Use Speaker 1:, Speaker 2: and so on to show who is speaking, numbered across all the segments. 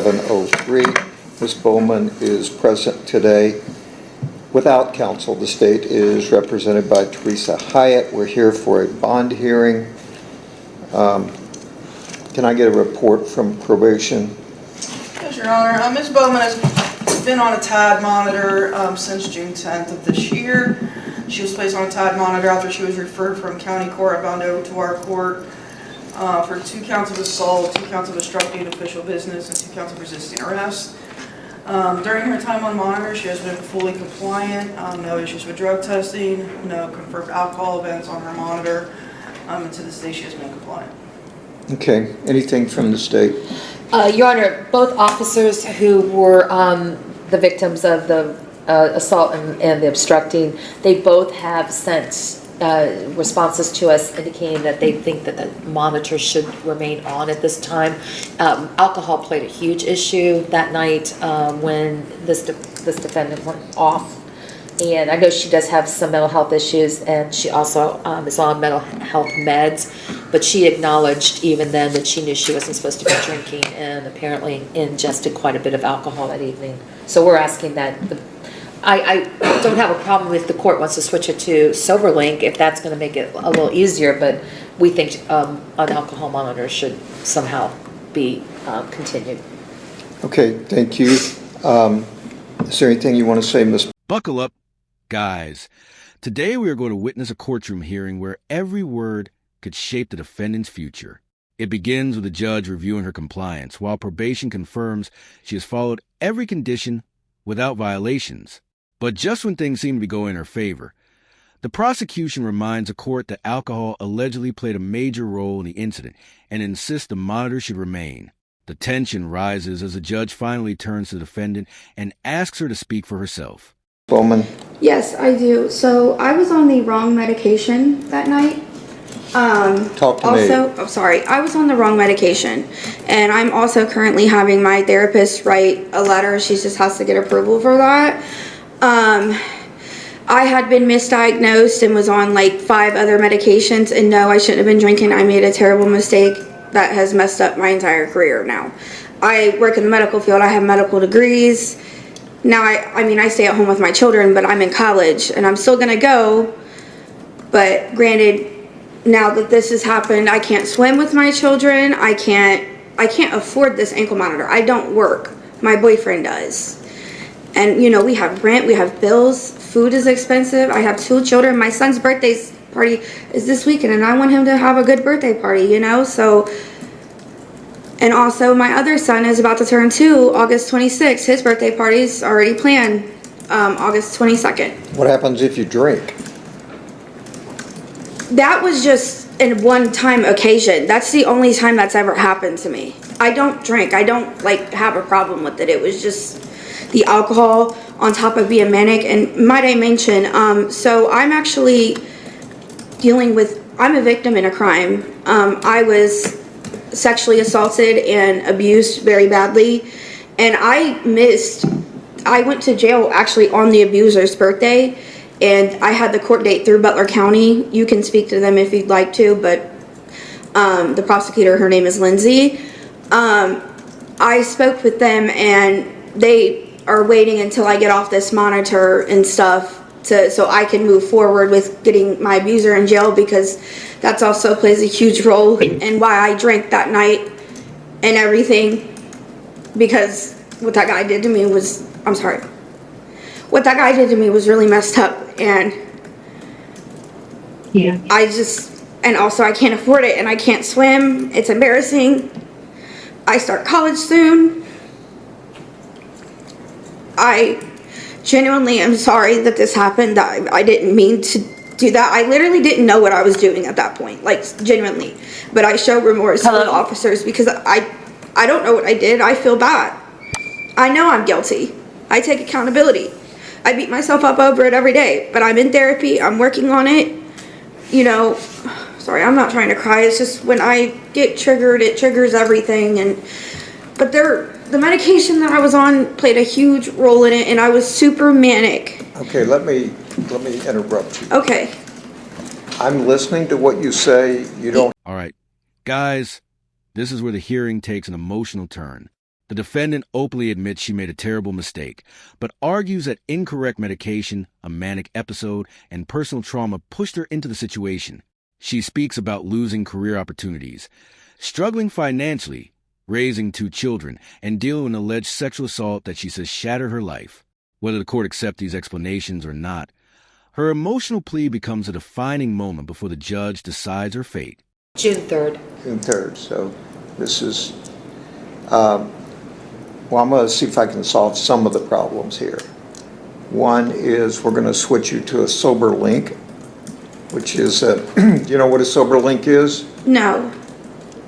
Speaker 1: 703. Ms. Bowman is present today. Without counsel, the state is represented by Teresa Hyatt. We're here for a bond hearing. Can I get a report from probation?
Speaker 2: Yes, Your Honor. Ms. Bowman has been on a TAD monitor since June 10th of this year. She was placed on a TAD monitor after she was referred from county court bound over to our court for 2 counts of assault, 2 counts of obstructing official business, and 2 counts of resisting arrest. During her time on monitor, she has been fully compliant, no issues with drug testing, no confirmed alcohol events on her monitor, and to this day she has been compliant.
Speaker 1: Okay, anything from the state?
Speaker 3: Your Honor, both officers who were the victims of the assault and the obstructing, they both have sent responses to us indicating that they think that the monitor should remain on at this time. Alcohol played a huge issue that night when this defendant went off. And I know she does have some mental health issues, and she also is on mental health meds, but she acknowledged even then that she knew she wasn't supposed to be drinking and apparently ingested quite a bit of alcohol that evening. So we're asking that I don't have a problem if the court wants to switch it to SoberLink, if that's going to make it a little easier, but we think an alcohol monitor should somehow be continued.
Speaker 1: Okay, thank you. Is there anything you want to say, Ms.
Speaker 4: Buckle up, guys. Today we are going to witness a courtroom hearing where every word could shape the defendant's future. It begins with the judge reviewing her compliance, while probation confirms she has followed every condition without violations. But just when things seem to be going in her favor, the prosecution reminds the court that alcohol allegedly played a major role in the incident and insists the monitor should remain. The tension rises as the judge finally turns to the defendant and asks her to speak for herself.
Speaker 1: Bowman?
Speaker 5: Yes, I do. So I was on the wrong medication that night.
Speaker 1: Talk to me.
Speaker 5: Oh, sorry. I was on the wrong medication, and I'm also currently having my therapist write a letter. She just has to get approval for that. I had been misdiagnosed and was on like 5 other medications, and no, I shouldn't have been drinking. I made a terrible mistake that has messed up my entire career now. I work in the medical field. I have medical degrees. Now, I stay at home with my children, but I'm in college, and I'm still going to go. But granted, now that this has happened, I can't swim with my children. I can't afford this ankle monitor. I don't work. My boyfriend does. And, we have rent, we have bills, food is expensive. I have 2 children. My son's birthday party is this weekend, and I want him to have a good birthday party, so... And also, my other son is about to turn 2, August 26th. His birthday party's already planned, August 22nd.
Speaker 1: What happens if you drink?
Speaker 5: That was just a one-time occasion. That's the only time that's ever happened to me. I don't drink. I don't, have a problem with it. It was just the alcohol on top of being manic. And might I mention, so I'm actually I'm a victim in a crime. I was sexually assaulted and abused very badly, and I went to jail actually on the abuser's birthday, and I had the court date through Butler County. You can speak to them if you'd like to, but the prosecutor, her name is Lindsay. I spoke with them, and they are waiting until I get off this monitor and stuff so I can move forward with getting my abuser in jail, because that's also plays a huge role in why I drank that night and everything, because what that guy did to me was, what that guy did to me was really messed up, and yeah, and also I can't afford it, and I can't swim. It's embarrassing. I start college soon. I genuinely am sorry that this happened. I didn't mean to do that. I literally didn't know what I was doing at that point, genuinely. But I show remorse to the officers because I don't know what I did. I feel bad. I know I'm guilty. I take accountability. I beat myself up over it every day, but I'm in therapy. I'm working on it. Sorry, I'm not trying to cry. It's just when I get triggered, it triggers everything. But the medication that I was on played a huge role in it, and I was super manic.
Speaker 1: Okay, let me interrupt you.
Speaker 5: Okay.
Speaker 1: I'm listening to what you say. You don't...
Speaker 4: All right, guys, this is where the hearing takes an emotional turn. The defendant openly admits she made a terrible mistake, but argues that incorrect medication, a manic episode, and personal trauma pushed her into the situation. She speaks about losing career opportunities, struggling financially, raising 2 children, and dealing with an alleged sexual assault that she says shattered her life. Whether the court accepts these explanations or not, her emotional plea becomes a defining moment before the judge decides her fate.
Speaker 3: June 3rd.
Speaker 1: June 3rd, so this is, well, I'm going to see if I can solve some of the problems here. One is we're going to switch you to a sober link, which is, do you know what a sober link is?
Speaker 5: No.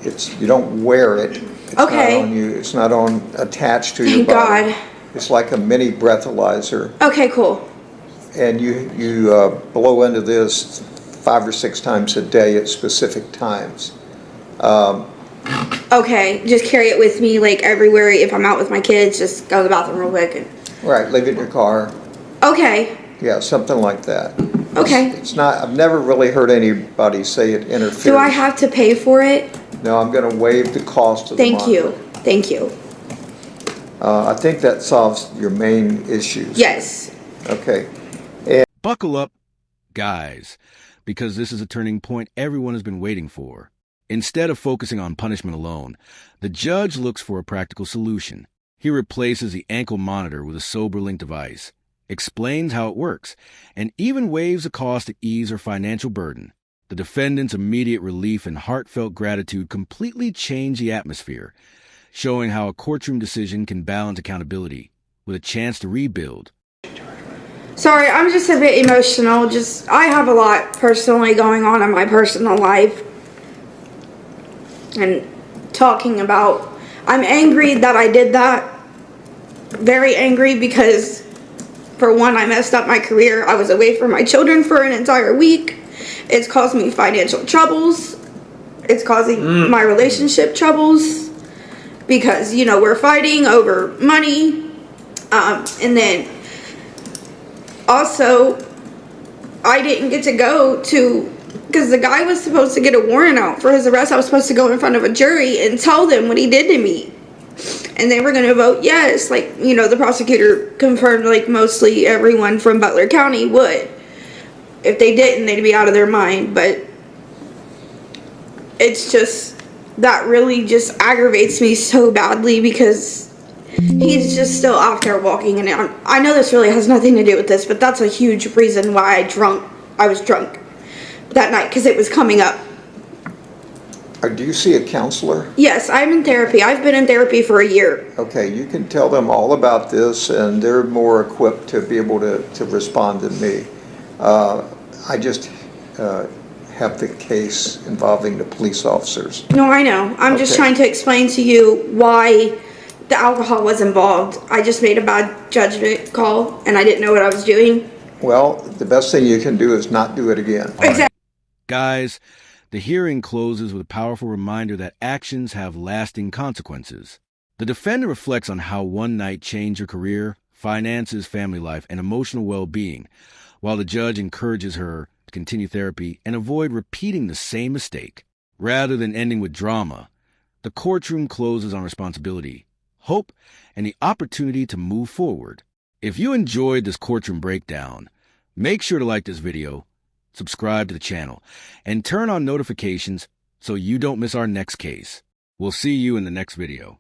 Speaker 1: You don't wear it. It's
Speaker 5: Okay.
Speaker 1: Not on you. It's not attached to your
Speaker 5: Thank
Speaker 1: body.
Speaker 5: God.
Speaker 1: It's like a mini breathalyzer,
Speaker 5: Okay, cool.
Speaker 1: and you blow into this 5 or 6 times a day at specific times.
Speaker 5: Okay, just carry it with me like everywhere. If I'm out with my kids, just go to the bathroom real quick.
Speaker 1: Right, leave it in your car.
Speaker 5: Okay.
Speaker 1: Yeah, something like that.
Speaker 5: Okay.
Speaker 1: It's not. I've never really heard anybody say it interferes.
Speaker 5: Do I have to pay for it?
Speaker 1: No, I'm going to waive the cost of the
Speaker 5: Thank you.
Speaker 1: monitor.
Speaker 5: Thank you.
Speaker 1: I think that solves your main issues.
Speaker 5: Yes.
Speaker 1: Okay.
Speaker 4: Buckle up, guys, because this is a turning point everyone has been waiting for. Instead of focusing on punishment alone, the judge looks for a practical solution. He replaces the ankle monitor with a SoberLink device, explains how it works, and even waives the cost to ease her financial burden. The defendant's immediate relief and heartfelt gratitude completely change the atmosphere, showing how a courtroom decision can balance accountability with a chance to rebuild.
Speaker 5: Sorry, I'm just a bit emotional. I have a lot personally going on in my personal life. And talking about, I'm angry that I did that. Very angry because, for one, I messed up my career. I was away from my children for an entire week. It's caused me financial troubles. It's causing my relationship troubles. Because, we're fighting over money. And then, also, I didn't get to go to, because the guy was supposed to get a warrant out for his arrest. I was supposed to go in front of a jury and tell them what he did to me. And they were going to vote yes. The prosecutor confirmed, mostly everyone from Butler County would. If they didn't, they'd be out of their mind. But it's just, that really just aggravates me so badly because he's just still out there walking. And I know this really has nothing to do with this, but that's a huge reason why I was drunk that night, because it was coming up.
Speaker 1: Do you see a counselor?
Speaker 5: Yes, I'm in therapy. I've been in therapy for a year.
Speaker 1: Okay, you can tell them all about this, and they're more equipped to be able to respond than me. I just have the case involving the police officers.
Speaker 5: No, I know. I'm just
Speaker 1: Okay.
Speaker 5: trying to explain to you why the alcohol was involved. I just made a bad judgment call, and I didn't know what I was doing.
Speaker 1: Well, the best thing you can do is not do it again.
Speaker 5: Exactly.
Speaker 4: Guys, the hearing closes with a powerful reminder that actions have lasting consequences. The defendant reflects on how one night changed her career, finances, family life, and emotional well-being, while the judge encourages her to continue therapy and avoid repeating the same mistake. Rather than ending with drama, the courtroom closes on responsibility, hope, and the opportunity to move forward. If you enjoyed this courtroom breakdown, make sure to like this video, subscribe to the channel, and turn on notifications so you don't miss our next case. We'll see you in the next video.